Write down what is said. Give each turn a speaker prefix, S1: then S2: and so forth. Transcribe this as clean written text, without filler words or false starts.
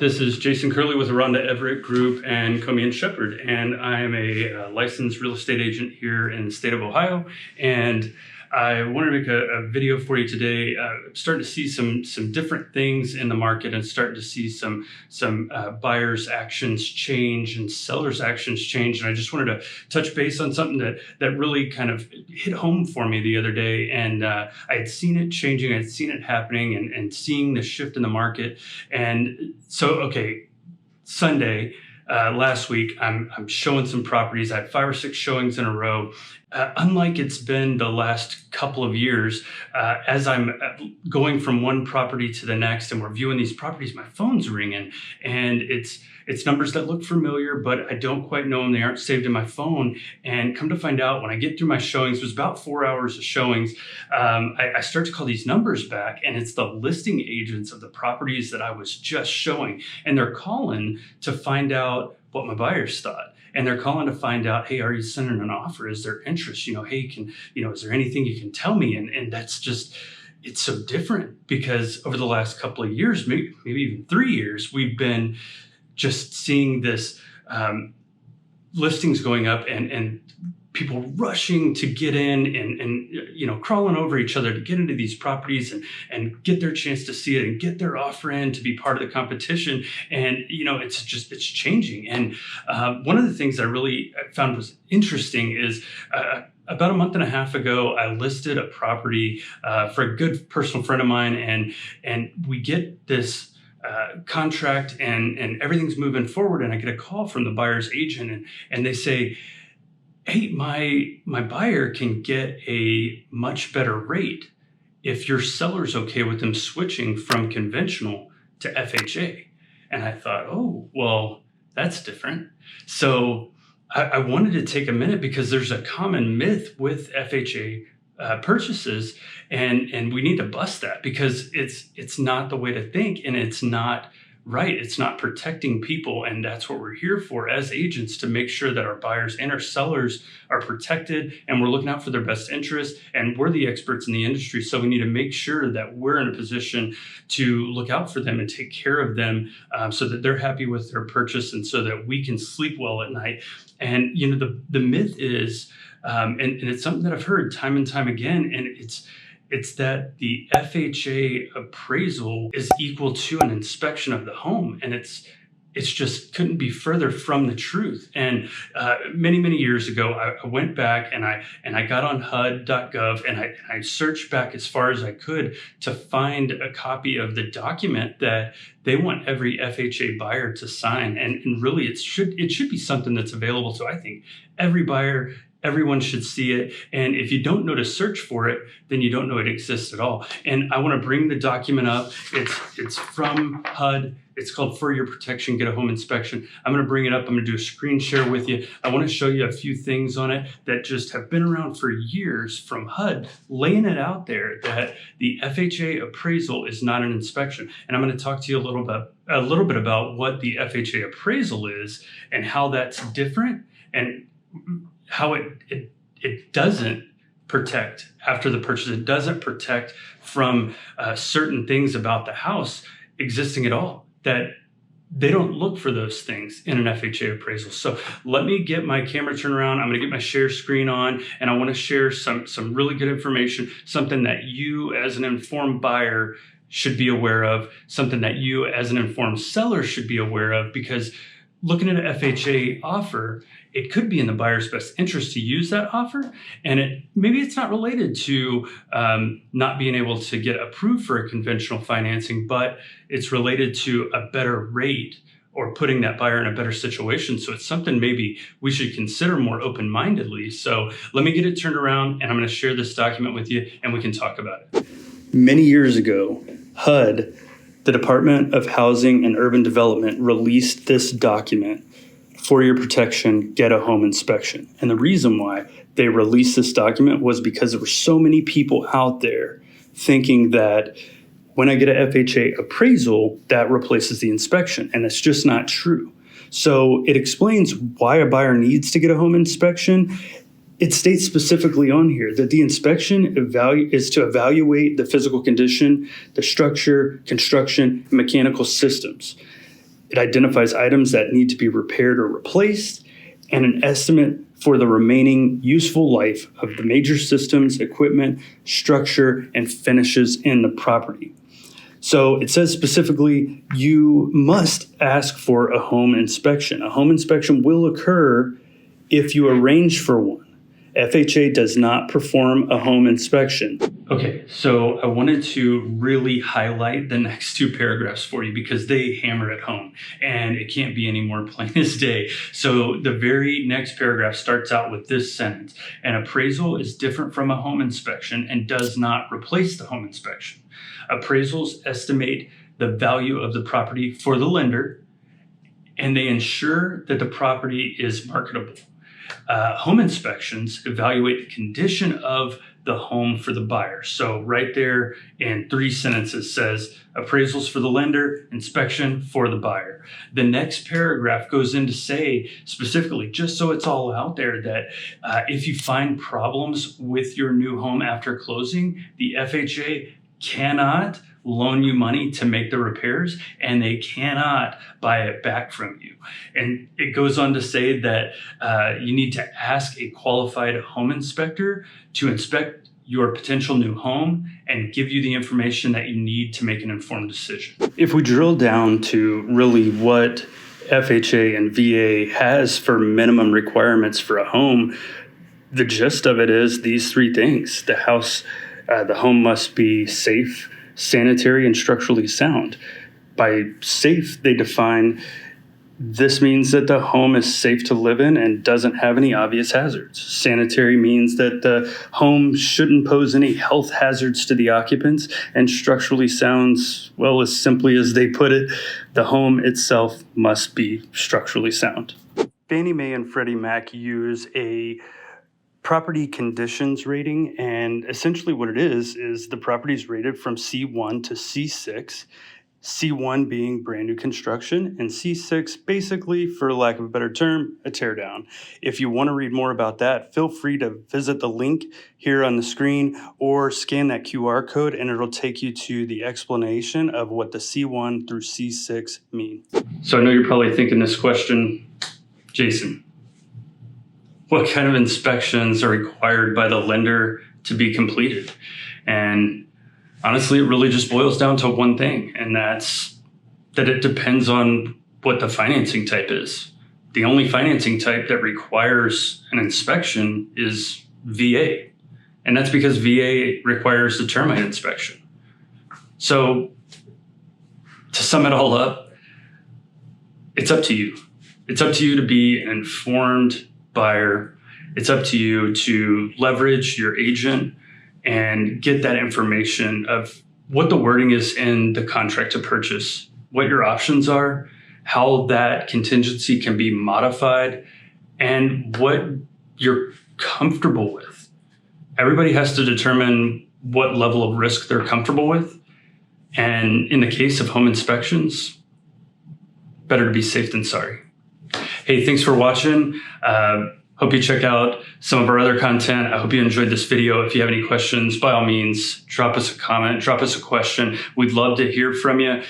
S1: This is Jason Curlee with Rhonda Everett Group and Comey & Shepherd, and I am a licensed real estate agent here in the state of Ohio. And I wanted to make a video for you today. Starting to see some different things in the market, and starting to see some buyers' actions change and sellers' actions change. And I just wanted to touch base on something that really kind of hit home for me the other day. And I had seen it changing, I had seen it happening, and seeing the shift in the market. And so, okay, Sunday, last week, I'm showing some properties. I had 5 or 6 showings in a row. Unlike it's been the last couple of years, as I'm going from one property to the next and we're viewing these properties, my phone's ringing, and it's numbers that look familiar, but I don't quite know them. They aren't saved in my phone. And come to find out, when I get through my showings, it was about 4 hours of showings, I start to call these numbers back, and it's the listing agents of the properties that I was just showing. And they're calling to find out what my buyers thought. And they're calling to find out, hey, are you sending an offer? Is there interest? Hey, is there anything you can tell me? And that's just, it's so different, because over the last couple of years, maybe even 3 years, we've been just seeing this listings going up and people rushing to get in and crawling over each other to get into these properties and get their chance to see it and get their offer in to be part of the competition. And it's changing. And one of the things I really found was interesting is about a month and a half ago, I listed a property for a good personal friend of mine, and we get this contract and everything's moving forward, and I get a call from the buyer's agent, and they say, hey, my buyer can get a much better rate if your seller's okay with them switching from conventional to FHA. And I thought, oh, well, that's different. So I wanted to take a minute, because there's a common myth with FHA purchases, and we need to bust that, because it's not the way to think, and it's not right. It's not protecting people. And that's what we're here for as agents, to make sure that our buyers and our sellers are protected, and we're looking out for their best interest. And we're the experts in the industry, so we need to make sure that we're in a position to look out for them and take care of them, so that they're happy with their purchase, and so that we can sleep well at night. And the myth is, and it's something that I've heard time and time again, and it's that the FHA appraisal is equal to an inspection of the home. And it's just couldn't be further from the truth. And many years ago, I went back and I got on HUD.gov, and I searched back as far as I could to find a copy of the document that they want every FHA buyer to sign. And really, it should be something that's available to, I think, every buyer. Everyone should see it. And if you don't know to search for it, then you don't know it exists at all. And I want to bring the document up. It's from HUD. It's called For Your Protection, Get a Home Inspection. I'm going to bring it up. I'm going to do a screen share with you. I want to show you a few things on it that just have been around for years from HUD, laying it out there that the FHA appraisal is not an inspection. And I'm going to talk to you a little bit about what the FHA appraisal is and how that's different, and how it doesn't protect after the purchase. It doesn't protect from certain things about the house existing at all, that they don't look for those things in an FHA appraisal. So let me get my camera turned around. I'm going to get my share screen on, and I want to share some really good information, something that you as an informed buyer should be aware of, something that you as an informed seller should be aware of, because looking at an FHA offer, it could be in the buyer's best interest to use that offer. And maybe it's not related to not being able to get approved for a conventional financing, but it's related to a better rate or putting that buyer in a better situation. So it's something maybe we should consider more open-mindedly. So let me get it turned around, and I'm going to share this document with you, and we can talk about it. Many years ago, HUD, the Department of Housing and Urban Development, released this document, For Your Protection, Get a Home Inspection. And the reason why they released this document was because there were so many people out there thinking that when I get an FHA appraisal, that replaces the inspection. And that's just not true. So it explains why a buyer needs to get a home inspection. It states specifically on here that the inspection is to evaluate the physical condition, the structure, construction, and mechanical systems. It identifies items that need to be repaired or replaced, and an estimate for the remaining useful life of the major systems, equipment, structure, and finishes in the property. So it says specifically, you must ask for a home inspection. A home inspection will occur if you arrange for one. FHA does not perform a home inspection. Okay, so I wanted to really highlight the next two paragraphs for you because they hammer it home and it can't be any more plain as day. So the very next paragraph starts out with this sentence: an appraisal is different from a home inspection and does not replace the home inspection. Appraisals estimate the value of the property for the lender, and they ensure that the property is marketable. Home inspections evaluate the condition of the home for the buyer. So right there in 3 sentences says appraisals for the lender, inspection for the buyer. The next paragraph goes in to say specifically, just so it's all out there, that if you find problems with your new home after closing, the FHA cannot loan you money to make the repairs, and they cannot buy it back from you. And it goes on to say that you need to ask a qualified home inspector to inspect your potential new home and give you the information that you need to make an informed decision. If we drill down to really what FHA and VA has for minimum requirements for a home, the gist of it is these 3 things. The home must be safe, sanitary, and structurally sound. By safe, they define this means that the home is safe to live in and doesn't have any obvious hazards. Sanitary means that the home shouldn't pose any health hazards to the occupants. And structurally sounds, well, as simply as they put it, the home itself must be structurally sound. Fannie Mae and Freddie Mac use a property conditions rating, and essentially what it is the property is rated from C1 to C6, C1 being brand new construction, and C6 basically, for lack of a better term, a tear down. If you want to read more about that, feel free to visit the link here on the screen or scan that QR code and it'll take you to the explanation of what the C1 through C6 mean. So I know you're probably thinking this question, Jason, what kind of inspections are required by the lender to be completed? And honestly, it really just boils down to one thing, and that's that it depends on what the financing type is. The only financing type that requires an inspection is VA, and that's because VA requires the termite inspection. So to sum it all up, it's up to you. It's up to you to be an informed buyer. It's up to you to leverage your agent and get that information of what the wording is in the contract to purchase, what your options are, how that contingency can be modified, and what you're comfortable with. Everybody has to determine what level of risk they're comfortable with. And in the case of home inspections, better to be safe than sorry. Hey, thanks for watching. Hope you check out some of our other content. I hope you enjoyed this video. If you have any questions, by all means, drop us a comment, drop us a question. We'd love to hear from you.